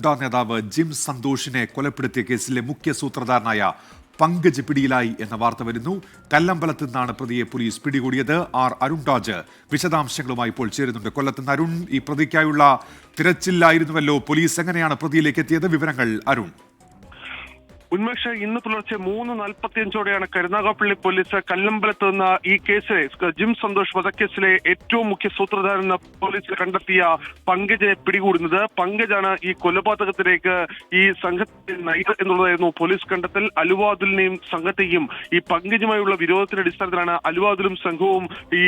അരുൺഡ നേതാവ് ജിം സന്തോഷിനെ കൊലപ്പെടുത്തിയ കേസിലെ മുഖ്യ സൂത്രധാരനായ പങ്കജ് പിടിയിലായി എന്ന വാർത്ത വരുന്നു. കല്ലമ്പലത്ത് നിന്നാണ് പ്രതിയെ പോലീസ് പിടികൂടിയത്. അരുൺരാജ് വിശദാംശങ്ങളുമായി ഇപ്പോൾ ചേരുന്നുണ്ട്. കൊല്ലത്ത് അരുൺ, ഈ പ്രതിക്കായുള്ള തിരച്ചിലായിരുന്നുവല്ലോ, പോലീസ് എങ്ങനെയാണ് പ്രതിയിലേക്ക് എത്തിയത്? വിവരങ്ങൾ അരുൺ. ഉന്മേഷ്, ഇന്ന് പുലർച്ചെ 3:45 കരുനാഗപ്പള്ളി പോലീസ് കല്ലമ്പലത്ത് നിന്ന് ഈ കേസിലെ ജിം സന്തോഷ് വധക്കേസിലെ ഏറ്റവും മുഖ്യ സൂത്രധാരൻ പോലീസ് കണ്ടെത്തിയ പങ്കജിനെ പിടികൂടുന്നത്. പങ്കജാണ് ഈ കൊലപാതകത്തിലേക്ക് ഈ സംഘത്തെ നയിച്ചത് എന്നുള്ളതായിരുന്നു പോലീസ് കണ്ടെത്തൽ. അലുവാദുലിനെയും സംഘത്തെയും ഈ പങ്കജുമായുള്ള വിരോധത്തിന്റെ അടിസ്ഥാനത്തിലാണ് അലുവാദുലും സംഘവും ഈ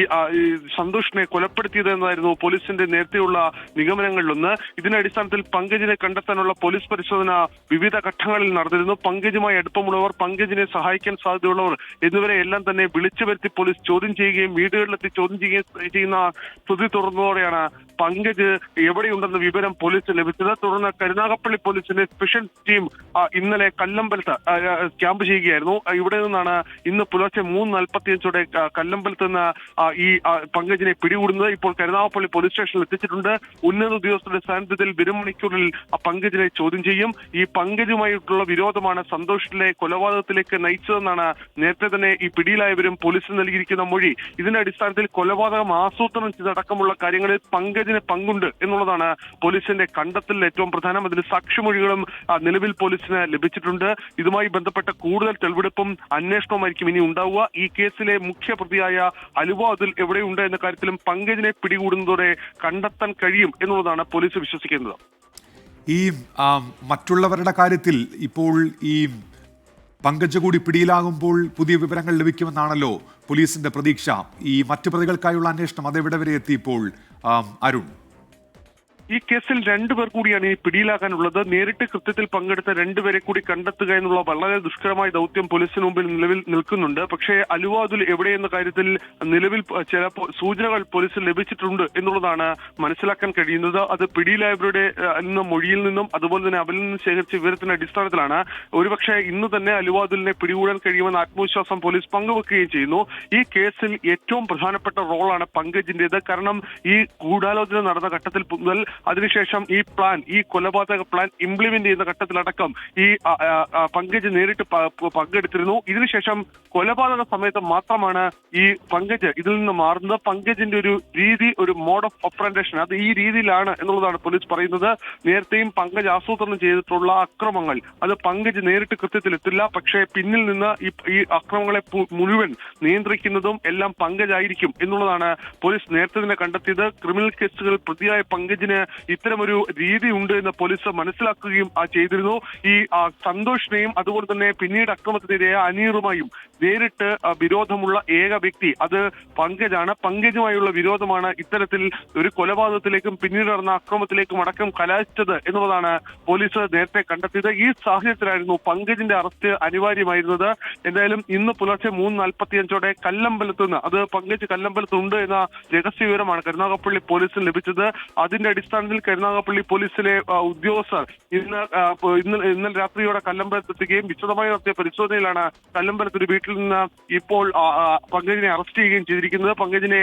സന്തോഷിനെ കൊലപ്പെടുത്തിയത് എന്നതായിരുന്നു പോലീസിന്റെ നേരത്തെയുള്ള നിഗമനങ്ങളിലൊന്ന്. ഇതിന്റെ അടിസ്ഥാനത്തിൽ പങ്കജിനെ കണ്ടെത്താനുള്ള പോലീസ് പരിശോധന വിവിധ ഘട്ടങ്ങളിൽ നടന്നിരുന്നു. പങ്കജുമായി അടുപ്പമുള്ളവർ, പങ്കജിനെ സഹായിക്കാൻ സാധ്യതയുള്ളവർ എന്നിവരെ എല്ലാം തന്നെ വിളിച്ചു വരുത്തി പോലീസ് ചോദ്യം ചെയ്യുകയും വീടുകളിലെത്തി ചോദ്യം ചെയ്യുന്ന സ്ഥിതി തുടർന്നതോടെയാണ് പങ്കജ് എവിടെയുണ്ടെന്ന വിവരം പോലീസിന് ലഭിച്ചത്. തുടർന്ന് കരുനാഗപ്പള്ളി പോലീസിന്റെ സ്പെഷ്യൽ ടീം ഇന്നലെ കല്ലമ്പലത്ത് ക്യാമ്പ് ചെയ്യുകയായിരുന്നു. ഇവിടെ നിന്നാണ് ഇന്ന് പുലർച്ചെ 3:45 കല്ലമ്പലത്ത് നിന്ന് ഈ പങ്കജിനെ പിടികൂടുന്നത്. ഇപ്പോൾ കരുനാഗപ്പള്ളി പോലീസ് സ്റ്റേഷനിൽ എത്തിച്ചിട്ടുണ്ട്. ഉന്നത ഉദ്യോഗസ്ഥരുടെ സാന്നിധ്യത്തിൽ വരും മണിക്കൂറിൽ പങ്കജിനെ ചോദ്യം ചെയ്യും. ഈ പങ്കജുമായിട്ടുള്ള വിരോധമാണ് സന്തോഷിലെ കൊലപാതകത്തിലേക്ക് നയിച്ചതെന്നാണ് നേരത്തെ തന്നെ ഈ പിടിയിലായവരും പോലീസിന് നൽകിയിരിക്കുന്ന മൊഴി. ഇതിന്റെ അടിസ്ഥാനത്തിൽ കൊലപാതകം ആസൂത്രണം ചെയ്തടക്കമുള്ള കാര്യങ്ങളിൽ പങ്കജിന് പങ്കുണ്ട് എന്നുള്ളതാണ് പോലീസിന്റെ കണ്ടെത്തലിൽ ഏറ്റവും പ്രധാനം. അതിൽ സാക്ഷിമൊഴികളും നിലവിൽ പോലീസിന് ലഭിച്ചിട്ടുണ്ട്. ഇതുമായി ബന്ധപ്പെട്ട കൂടുതൽ തെളിവെടുപ്പും അന്വേഷണവുമായിരിക്കും ഇനി ഉണ്ടാവുക. ഈ കേസിലെ മുഖ്യ പ്രതിയായ അലുവാദുൽ എവിടെയുണ്ട് എന്ന കാര്യത്തിലും പങ്കജിനെ പിടികൂടുന്നതോടെ കണ്ടെത്താൻ കഴിയും എന്നുള്ളതാണ് പോലീസ് വിശ്വസിക്കുന്നത്. ഈ മറ്റുള്ളവരുടെ കാര്യത്തിൽ ഇപ്പോൾ ഈ പങ്കജ് കൂടി പിടിയിലാകുമ്പോൾ പുതിയ വിവരങ്ങൾ ലഭിക്കുമെന്നാണല്ലോ പോലീസിന്റെ പ്രതീക്ഷ. ഈ മറ്റു പ്രതികൾക്കായുള്ള അന്വേഷണം അതെവിടെ വരെ എത്തിയപ്പോൾ അരുൺ? ഈ കേസിൽ 2 പേർ കൂടിയാണ് ഈ പിടിയിലാകാനുള്ളത്. നേരിട്ട് കൃത്യത്തിൽ പങ്കെടുത്ത 2 പേരെ കൂടി കണ്ടെത്തുക എന്നുള്ള വളരെ ദുഷ്കരമായ ദൗത്യം പോലീസിന് മുമ്പിൽ നിലവിൽ നിൽക്കുന്നുണ്ട്. പക്ഷേ അലുവാദുൽ എവിടെയെന്ന കാര്യത്തിൽ നിലവിൽ ചില സൂചനകൾ പോലീസിന് ലഭിച്ചിട്ടുണ്ട് എന്നുള്ളതാണ് മനസ്സിലാക്കാൻ കഴിയുന്നത്. അത് പിടിയിലായവരുടെ മൊഴിയിൽ നിന്നും അതുപോലെ തന്നെ അവരിൽ നിന്നും ശേഖരിച്ച വിവരത്തിന്റെ അടിസ്ഥാനത്തിലാണ്. ഒരുപക്ഷെ ഇന്ന് തന്നെ അലുവാദുലിനെ പിടികൂടാൻ കഴിയുമെന്ന ആത്മവിശ്വാസം പോലീസ് പങ്കുവെക്കുകയും ചെയ്യുന്നു. ഈ കേസിൽ ഏറ്റവും പ്രധാനപ്പെട്ട റോളാണ് പങ്കജിന്റേത്. കാരണം ഈ ഗൂഢാലോചന നടന്ന ഘട്ടത്തിൽ മുതൽ അതിനുശേഷം ഈ കൊലപാതക പ്ലാൻ ഇംപ്ലിമെന്റ് ചെയ്യുന്ന ഘട്ടത്തിലടക്കം ഈ പങ്കജ് നേരിട്ട് പങ്കെടുത്തിരുന്നു. ഇതിനുശേഷം കൊലപാതക സമയത്ത് മാത്രമാണ് ഈ പങ്കജ് ഇതിൽ നിന്ന് മാറുന്നത്. പങ്കജിന്റെ ഒരു രീതി, ഒരു മോഡ് ഓഫ് ഓപ്പറേഷൻ, അത് ഈ രീതിയിലാണ് എന്നുള്ളതാണ് പോലീസ് പറയുന്നത്. നേരത്തെയും പങ്കജ് ആസൂത്രണം ചെയ്തിട്ടുള്ള അക്രമങ്ങൾ അത് പങ്കജ് നേരിട്ട് കൃത്യത്തിലെത്തില്ല. പക്ഷേ പിന്നിൽ നിന്ന് ഈ അക്രമങ്ങളെ മുഴുവൻ നിയന്ത്രിക്കുന്നതും എല്ലാം പങ്കജായിരിക്കും എന്നുള്ളതാണ് പോലീസ് നേരത്തെ തന്നെ കണ്ടെത്തിയത്. ക്രിമിനൽ കേസുകൾ പ്രതിയായ പങ്കജിന് ഇത്തരമൊരു രീതി ഉണ്ട് എന്ന് പോലീസ് മനസ്സിലാക്കുകയും ചെയ്തിരുന്നു. ഈ സന്തോഷിനെയും അതുപോലെ തന്നെ പിന്നീട് അക്രമത്തിനിരയായ അനീറുമായും നേരിട്ട് വിരോധമുള്ള ഏക വ്യക്തി അത് പങ്കജാണ്. പങ്കജുമായുള്ള വിരോധമാണ് ഇത്തരത്തിൽ ഒരു കൊലപാതകത്തിലേക്കും പിന്നീട് നടന്ന അക്രമത്തിലേക്കും അടക്കം കലാശിച്ചത് എന്നുള്ളതാണ് പോലീസ് നേരത്തെ കണ്ടെത്തിയത്. ഈ സാഹചര്യത്തിലായിരുന്നു പങ്കജിന്റെ അറസ്റ്റ് അനിവാര്യമായിരുന്നത്. എന്തായാലും ഇന്ന് പുലർച്ചെ 3:45 കല്ലമ്പലത്ത് നിന്ന്, അത് പങ്കജ് കല്ലമ്പലത്തുണ്ട് എന്ന രഹസ്യ വിവരമാണ് കരുനാഗപ്പള്ളി പോലീസിന് ലഭിച്ചത്. അതിന്റെ അടിസ്ഥാനത്തിൽ കരുനാഗപ്പള്ളി പോലീസിലെ ഉദ്യോഗസ്ഥർ ഇന്നലെ രാത്രിയോടെ കല്ലമ്പലത്തെത്തുകയും വിശദമായി നടത്തിയ പരിശോധനയിലാണ് കല്ലമ്പലത്ത് ഒരു വീട്ടിൽ നിന്ന് ഇപ്പോൾ പങ്കജിനെ അറസ്റ്റ് ചെയ്യുകയും ചെയ്തിരിക്കുന്നത്. പങ്കജിനെ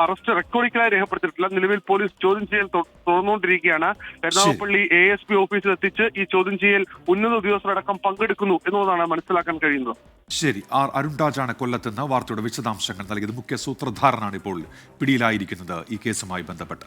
അറസ്റ്റ് റെക്കോർഡിക്കലായി രേഖപ്പെടുത്തിയിട്ടില്ല. നിലവിൽ പോലീസ് ചോദ്യം ചെയ്യൽ തുടർന്നുകൊണ്ടിരിക്കുകയാണ്. കരുനാഗപ്പള്ളി ASP ഓഫീസിൽ എത്തിച്ച് ഈ ചോദ്യം ചെയ്യൽ ഉന്നത ഉദ്യോഗസ്ഥരടക്കം പങ്കെടുക്കുന്നു എന്നുള്ളതാണ് മനസ്സിലാക്കാൻ കഴിയുന്നത്. ശരി, അരുൺരാജാണ് കൊല്ലത്തുനിന്ന് വാർത്തയുടെ വിശദാംശങ്ങൾ നൽകിയത്. മുഖ്യ സൂത്രധാരനാണ് ഇപ്പോൾ പിടിയിലായിരിക്കുന്നത് ഈ കേസുമായി ബന്ധപ്പെട്ട്.